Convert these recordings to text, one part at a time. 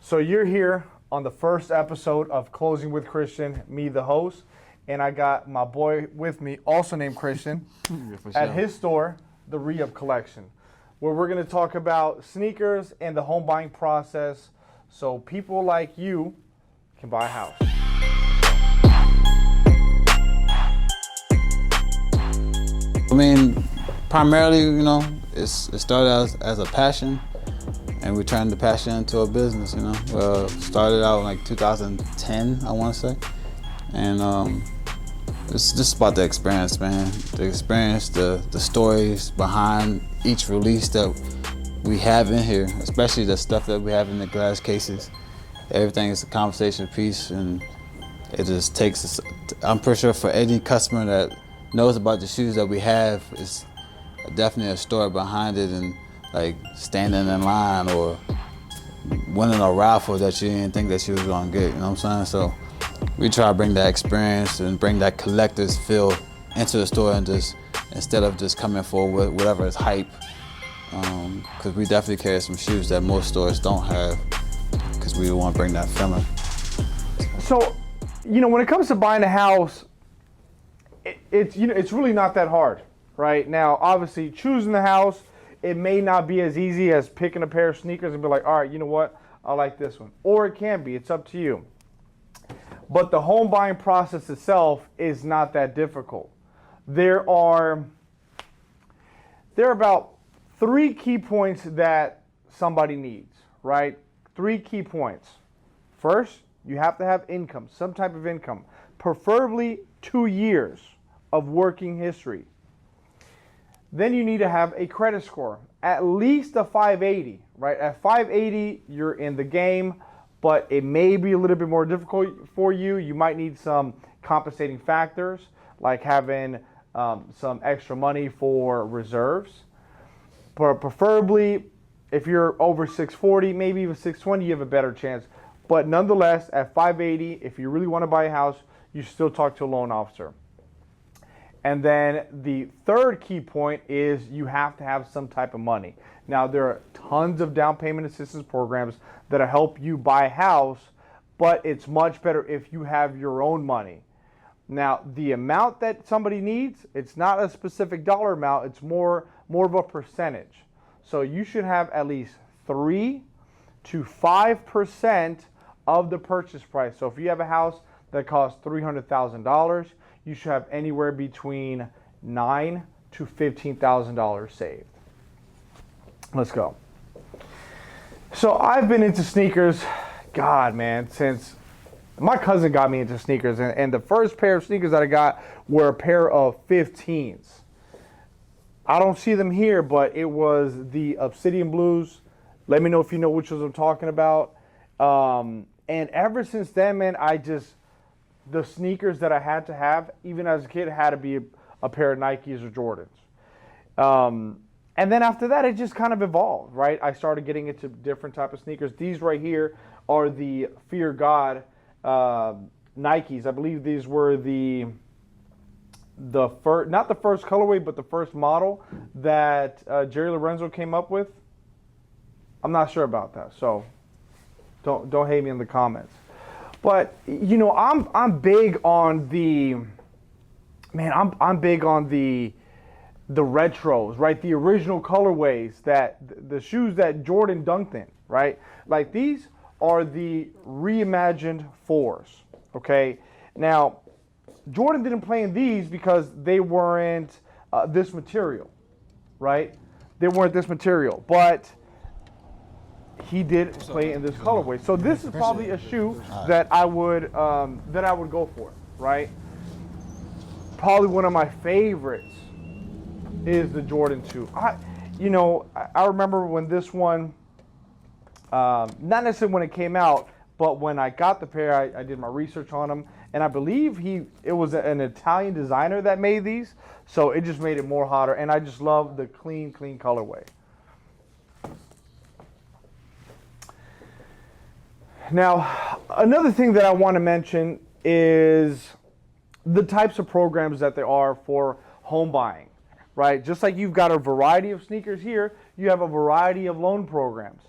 So you're here on the first episode of Closing with Cristian, me the host, and I got my boy with me, also named Cristian, at his store, the ReUp Collection, where we're going to talk about sneakers and the home buying process so people like you can buy a house. I mean, primarily, it started as a passion, and we turned the passion into a business, Started out in like 2010, I want to say. And it's just about the experience, man. The experience, the stories behind each release that we have in here, especially the stuff that we have in the glass cases. Everything is a conversation piece, and it just takes, I'm pretty sure for any customer that knows about the shoes that we have, it's definitely a story behind it, and like standing in line or winning a raffle that you didn't think that you was gonna get, you know what I'm saying? So we try to bring that experience and bring that collector's feel into the store, and just instead of just coming for whatever is hype, because we definitely carry some shoes that most stores don't have, because we want to bring that feeling. So, when it comes to buying a house, it's really not that hard, right? Now, obviously, choosing the house, it may not be as easy as picking a pair of sneakers and be like, all right, you know what? I like this one. Or it can be. It's up to you. But the home buying process itself is not that difficult. There are about 3 key points that somebody needs, right? 3 key points. First, you have to have income, some type of income, preferably 2 years of working history. Then you need to have a credit score, at least a 580, right? At 580, you're in the game, but it may be a little bit more difficult for you. You might need some compensating factors, like having some extra money for reserves. But preferably, if you're over 640, maybe even 620, you have a better chance. But nonetheless, at 580, if you really want to buy a house, you still talk to a loan officer. And then the third key point is you have to have some type of money. Now, there are tons of down payment assistance programs that'll help you buy a house, but it's much better if you have your own money. Now, the amount that somebody needs, it's not a specific dollar amount, it's more of a percentage. So you should have at least 3 to 5% of the purchase price. So if you have a house that costs $300,000, you should have anywhere between $9,000 to $15,000 saved. Let's go. So I've been into sneakers, God, man, since my cousin got me into sneakers, and the first pair of sneakers that I got were a pair of 15s. I don't see them here, but it was the Obsidian Blues. Let me know if you know which ones I'm talking about. And ever since then, man, the sneakers that I had to have, even as a kid, had to be a pair of Nikes or Jordans. And then after that, it just kind of evolved, right? I started getting into different type of sneakers. These right here are the Fear God Nikes. I believe these were the first, not the first colorway, but the first model that Jerry Lorenzo came up with. I'm not sure about that, so don't hate me in the comments. But I'm big on I'm big on the retros, right? The original colorways, that the shoes that Jordan dunked in, right? Like, these are the reimagined 4s, okay? Now, Jordan didn't play in these because they weren't this material, right? They weren't this material, but he did play in this colorway. So this is probably a shoe that I would go for, right? Probably one of my favorites is the Jordan 2. I remember when this one, not necessarily when it came out, but when I got the pair, I did my research on them, and I believe it was an Italian designer that made these, so it just made it more hotter, and I just love the clean colorway. Now, another thing that I want to mention is the types of programs that there are for home buying, right? Just like you've got a variety of sneakers here, you have a variety of loan programs.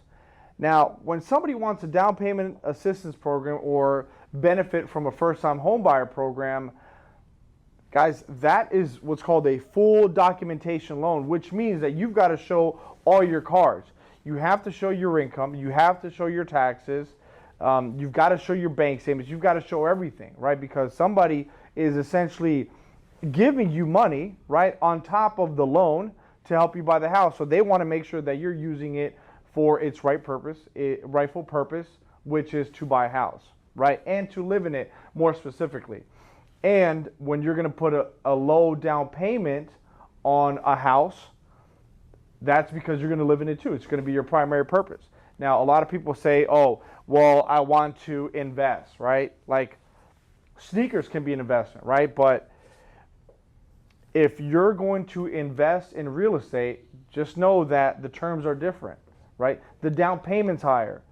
Now, when somebody wants a down payment assistance program or benefit from a first-time homebuyer program, guys, that is what's called a full documentation loan, which means that you've got to show all your cards. You have to show your income. You have to show your taxes. You've got to show your bank statements. You've got to show everything, right? Because somebody is essentially giving you money, right, on top of the loan to help you buy the house. So they want to make sure that you're using it for its rightful purpose, which is to buy a house, right, and to live in it more specifically. And when you're going to put a low down payment on a house, that's because you're going to live in it too. It's going to be your primary purpose. Now, a lot of people say, oh, well, I want to invest, right? Like sneakers can be an investment, right? But if you're going to invest in real estate, just know that the terms are different, right? The down payment's higher.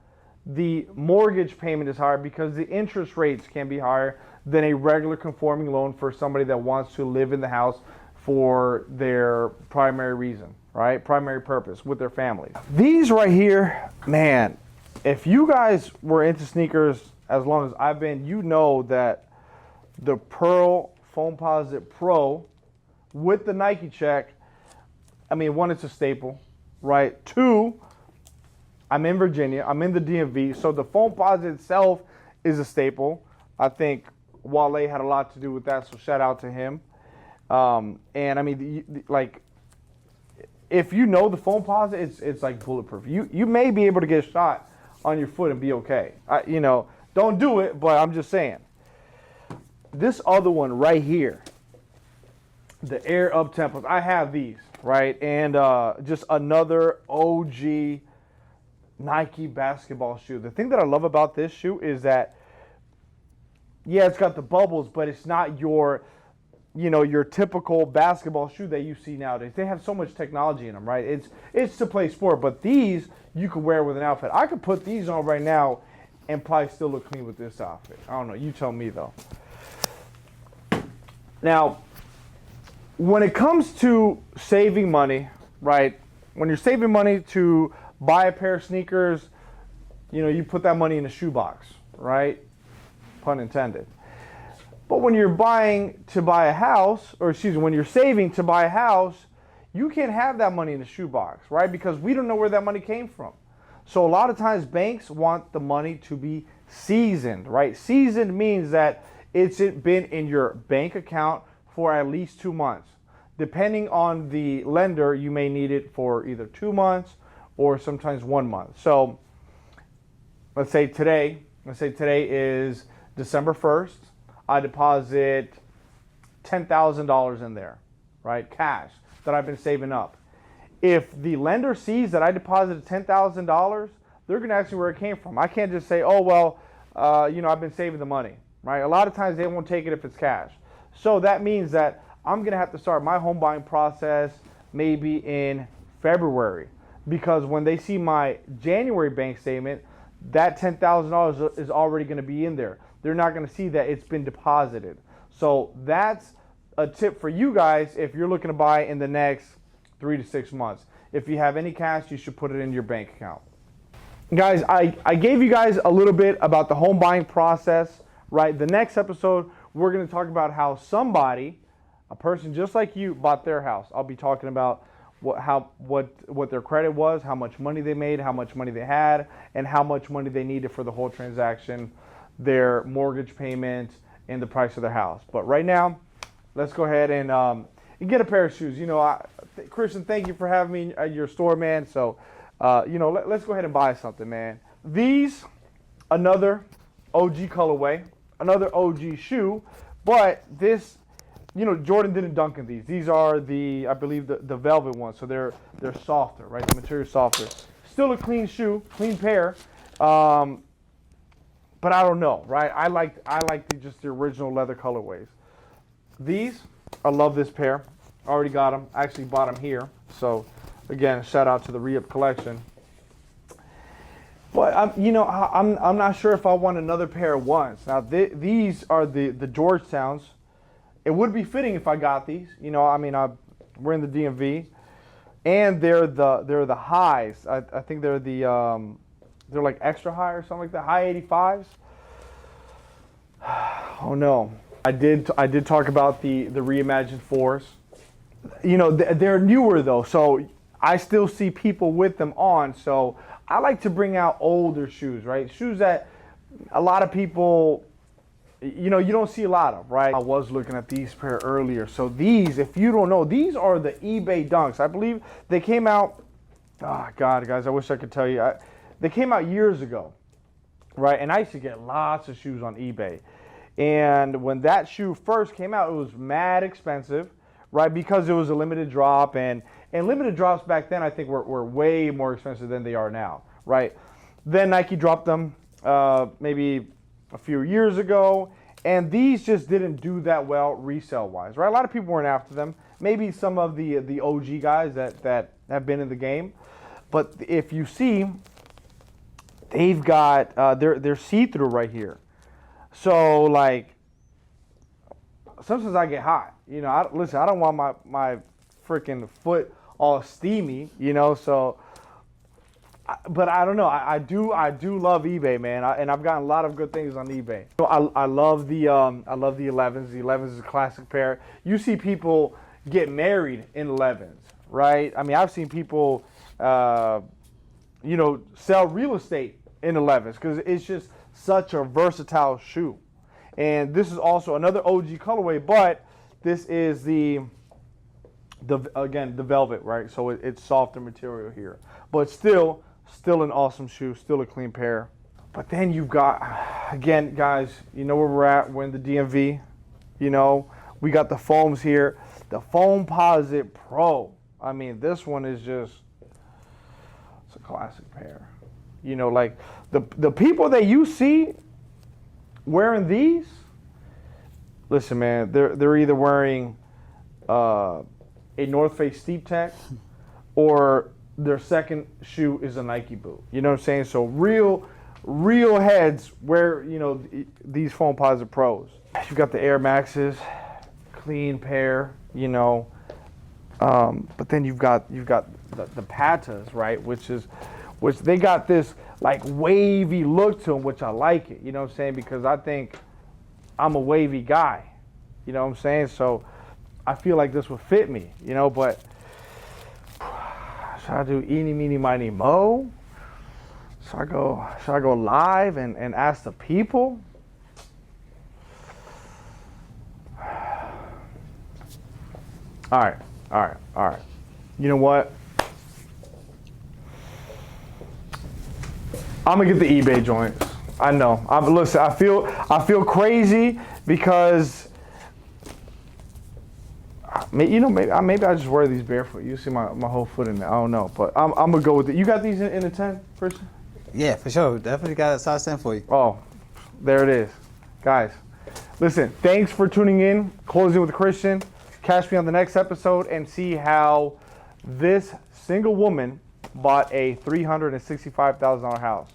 The mortgage payment is higher because the interest rates can be higher than a regular conforming loan for somebody that wants to live in the house for their primary reason, right? Primary purpose with their families. These right here, man, if you guys were into sneakers as long as I've been, you know that the Pearl Foamposite Pro with the Nike check, I mean, one, it's a staple, right? Two, I'm in Virginia, I'm in the DMV, so the Foamposite itself is a staple. I think Wale had a lot to do with that, so shout out to him. And I mean, like, if you know the Foamposite, it's like bulletproof. You may be able to get a shot on your foot and be okay. Don't do it, but I'm just saying. This other one right here, the Air Up Tempos, I have these, right? And just another OG Nike basketball shoe. The thing that I love about this shoe is that, yeah, it's got the bubbles, but it's not your typical basketball shoe that you see nowadays. They have so much technology in them, right? It's to play sport, but these you could wear with an outfit. I could put these on right now and probably still look clean with this outfit. I don't know. You tell me, though. Now, when it comes to saving money, right, when you're saving money to buy a pair of sneakers, you put that money in a shoebox, right? Pun intended. But when you're buying to buy a house, when you're saving to buy a house, you can't have that money in a shoebox, right? Because we don't know where that money came from. So a lot of times banks want the money to be seasoned, right? Seasoned means that it's been in your bank account for at least 2 months. Depending on the lender, you may need it for either 2 months or sometimes 1 month. So let's say today is December 1st. I deposit $10,000 in there, right? Cash that I've been saving up. If the lender sees that I deposited $10,000, they're going to ask me where it came from. I can't just say, oh, well, I've been saving the money, right? A lot of times they won't take it if it's cash. So that means that I'm going to have to start my home buying process maybe in February, because when they see my January bank statement, that $10,000 is already going to be in there. They're not going to see that it's been deposited. So that's a tip for you guys if you're looking to buy in the next 3 to 6 months. If you have any cash, you should put it in your bank account. Guys, I gave you guys a little bit about the home buying process, right? The next episode, we're going to talk about how somebody, a person just like you, bought their house. I'll be talking about what their credit was, how much money they made, how much money they had, and how much money they needed for the whole transaction, their mortgage payment, and the price of their house. But right now, let's go ahead and get a pair of shoes. Cristian, thank you for having me at your store, man. So, let's go ahead and buy something, man. These, another OG colorway, another OG shoe, but this, Jordan didn't dunk in these. These are I believe the velvet ones, so they're softer, right? The material's softer. Still a clean shoe, clean pair. But I don't know, right? I like just the original leather colorways. These, I love this pair. Already got them. I actually bought them here. So, again, shout out to the ReUp Collection. But I'm not sure if I want another pair at once. Now these are the Georgetowns. It would be fitting if I got these. We're in the DMV, and they're the highs. I think they're the they're like extra high or something like that, high 85s. Oh no. I did talk about the reimagined 4s. You know, they're newer though, so I still see people with them on. So I like to bring out older shoes, right? Shoes that a lot of people, you know, you don't see a lot of, right? I was looking at these pair earlier. So these, if you don't know, these are the eBay Dunks. I believe they came out, oh God, guys, I wish I could tell you. They came out years ago, right? And I used to get lots of shoes on eBay. And when that shoe first came out, it was mad expensive, right? Because it was a limited drop. And limited drops back then, I think, were way more expensive than they are now, right? Then Nike dropped them maybe a few years ago. And these just didn't do that well resale-wise, right? A lot of people weren't after them. Maybe some of the OG guys that have been in the game. But if you see, they've got, they're see-through right here. So, like, sometimes I get hot. You know, listen, I don't want my freaking foot all steamy, you know, so, but I don't know. I do love eBay, man, and I've gotten a lot of good things on eBay. So I love the 11s. The 11s is a classic pair. You see people get married in 11s, right? I mean, I've seen people, you know, sell real estate in 11s because it's just such a versatile shoe. And this is also another OG colorway, but this is the velvet, right? So it's softer material here, but still an awesome shoe, still a clean pair. But then you've got, again, guys, you know where we're at. We're in the DMV. You know, we got the foams here. The Foamposite Pro. I mean, this one is just, it's a classic pair. You know, like the people that you see wearing these, listen, man, they're either wearing a North Face Steep Tech or their second shoe is a Nike boot. You know what I'm saying? So real heads wear, you know, these Foamposite Pros. You've got the Air Maxes, clean pair, you know. But then you've got the Patas, right? Which they got this like wavy look to them, which I like it. You know what I'm saying? Because I think I'm a wavy guy. You know what I'm saying? So I feel like this would fit me, you know, but should I do eeny, meeny, miny, mo? Should I go live and ask the people? All right. You know what? I'm gonna get the eBay joints. I know. Listen, I feel crazy because maybe I just wear these barefoot. You see my whole foot in there. I don't know, but I'm gonna go with it. You got these in a 10, Cristian? Yeah, for sure. Definitely got a size 10 for you. Oh, there it is, guys. Listen, thanks for tuning in. Closing with Cristian. Catch me on the next episode and see how this single woman bought a $365,000 house.